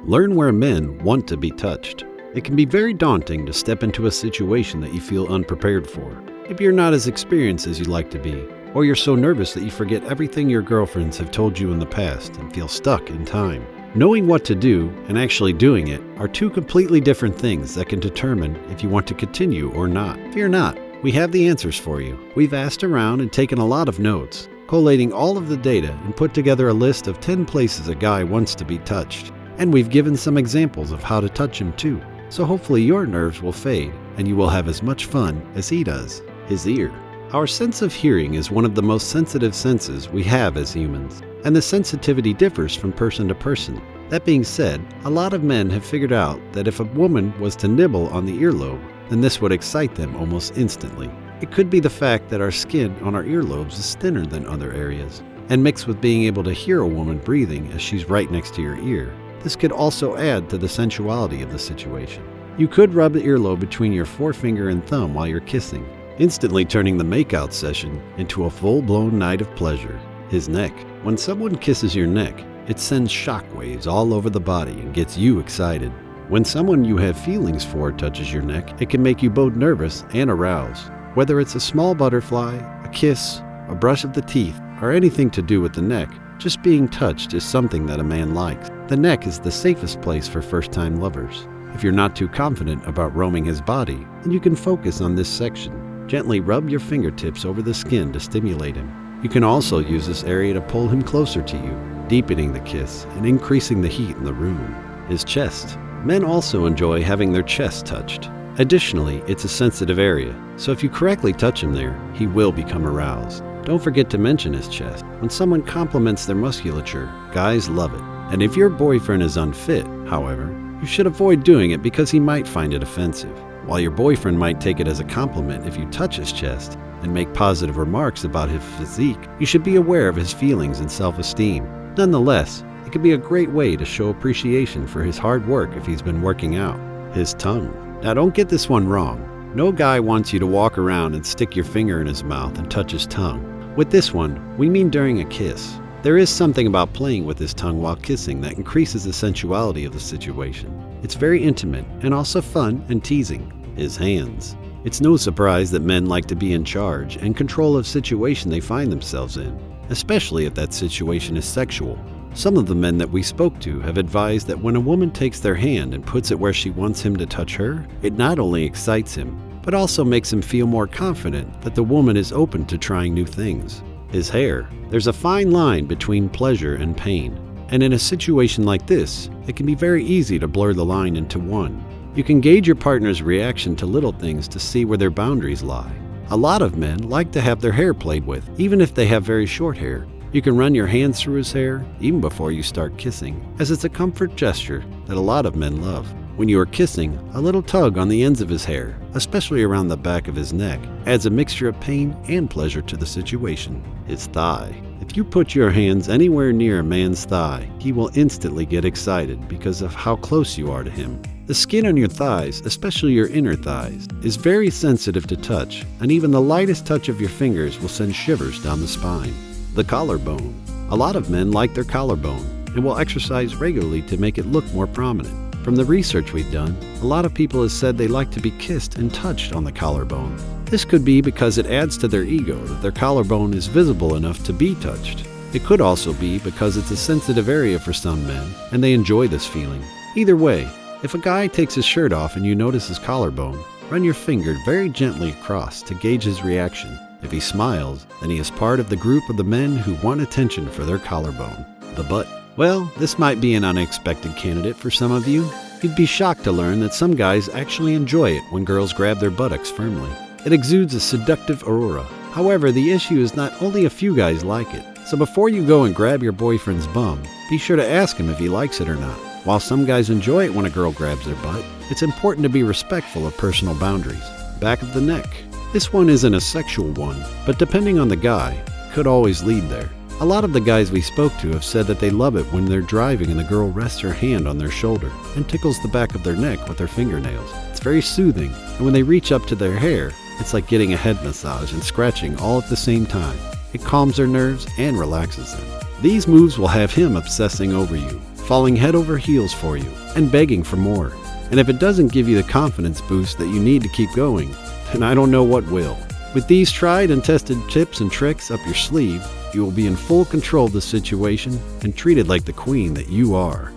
Learn where men want to be touched. It can be very daunting to step into a situation that you feel unprepared for. Maybe you're not as experienced as you'd like to be, or you're so nervous that you forget everything your girlfriends have told you in the past and feel stuck in time. Knowing what to do and actually doing it are two completely different things that can determine if you want to continue or not. Fear not, we have the answers for you. We've asked around and taken a lot of notes, collating all of the data and put together a list of 10 places a guy wants to be touched. And we've given some examples of how to touch him too. So hopefully your nerves will fade and you will have as much fun as he does. His ear. Our sense of hearing is one of the most sensitive senses we have as humans, and the sensitivity differs from person to person. That being said, a lot of men have figured out that if a woman was to nibble on the earlobe, then this would excite them almost instantly. It could be the fact that our skin on our earlobes is thinner than other areas, and mixed with being able to hear a woman breathing as she's right next to your ear. This could also add to the sensuality of the situation. You could rub the earlobe between your forefinger and thumb while you're kissing, instantly turning the makeout session into a full-blown night of pleasure. His neck. When someone kisses your neck, it sends shockwaves all over the body and gets you excited. When someone you have feelings for touches your neck, it can make you both nervous and aroused. Whether it's a small butterfly, a kiss, a brush of the teeth, or anything to do with the neck, just being touched is something that a man likes. The neck is the safest place for first-time lovers. If you're not too confident about roaming his body, then you can focus on this section. Gently rub your fingertips over the skin to stimulate him. You can also use this area to pull him closer to you, deepening the kiss and increasing the heat in the room. His chest. Men also enjoy having their chest touched. Additionally, it's a sensitive area, so if you correctly touch him there, he will become aroused. Don't forget to mention his chest. When someone compliments their musculature, guys love it. And if your boyfriend is unfit, however, you should avoid doing it because he might find it offensive. While your boyfriend might take it as a compliment if you touch his chest and make positive remarks about his physique, you should be aware of his feelings and self-esteem. Nonetheless, it can be a great way to show appreciation for his hard work if he's been working out. His tongue. Now don't get this one wrong. No guy wants you to walk around and stick your finger in his mouth and touch his tongue. With this one, we mean during a kiss. There is something about playing with his tongue while kissing that increases the sensuality of the situation. It's very intimate and also fun and teasing. His hands. It's no surprise that men like to be in charge and control of situation they find themselves in, especially if that situation is sexual. Some of the men that we spoke to have advised that when a woman takes their hand and puts it where she wants him to touch her, it not only excites him, but also makes him feel more confident that the woman is open to trying new things. His hair. There's a fine line between pleasure and pain, and in a situation like this, it can be very easy to blur the line into one. You can gauge your partner's reaction to little things to see where their boundaries lie. A lot of men like to have their hair played with, even if they have very short hair. You can run your hands through his hair even before you start kissing, as it's a comfort gesture that a lot of men love. When you are kissing, a little tug on the ends of his hair, especially around the back of his neck, adds a mixture of pain and pleasure to the situation. His thigh. If you put your hands anywhere near a man's thigh, he will instantly get excited because of how close you are to him. The skin on your thighs, especially your inner thighs, is very sensitive to touch, and even the lightest touch of your fingers will send shivers down the spine. The collarbone. A lot of men like their collarbone and will exercise regularly to make it look more prominent. From the research we've done, a lot of people have said they like to be kissed and touched on the collarbone. This could be because it adds to their ego that their collarbone is visible enough to be touched. It could also be because it's a sensitive area for some men and they enjoy this feeling. Either way, if a guy takes his shirt off and you notice his collarbone, run your finger very gently across to gauge his reaction. If he smiles, then he is part of the group of the men who want attention for their collarbone. The butt. Well, this might be an unexpected candidate for some of you. You'd be shocked to learn that some guys actually enjoy it when girls grab their buttocks firmly. It exudes a seductive aura. However, the issue is not only a few guys like it. So before you go and grab your boyfriend's bum, be sure to ask him if he likes it or not. While some guys enjoy it when a girl grabs their butt, it's important to be respectful of personal boundaries. Back of the neck. This one isn't a sexual one, but depending on the guy, could always lead there. A lot of the guys we spoke to have said that they love it when they're driving and the girl rests her hand on their shoulder and tickles the back of their neck with her fingernails. It's very soothing, and when they reach up to their hair, it's like getting a head massage and scratching all at the same time. It calms their nerves and relaxes them. These moves will have him obsessing over you, falling head over heels for you. and begging for more. And if it doesn't give you the confidence boost that you need to keep going, then I don't know what will. With these tried and tested tips and tricks up your sleeve, you will be in full control of the situation and treated like the queen that you are.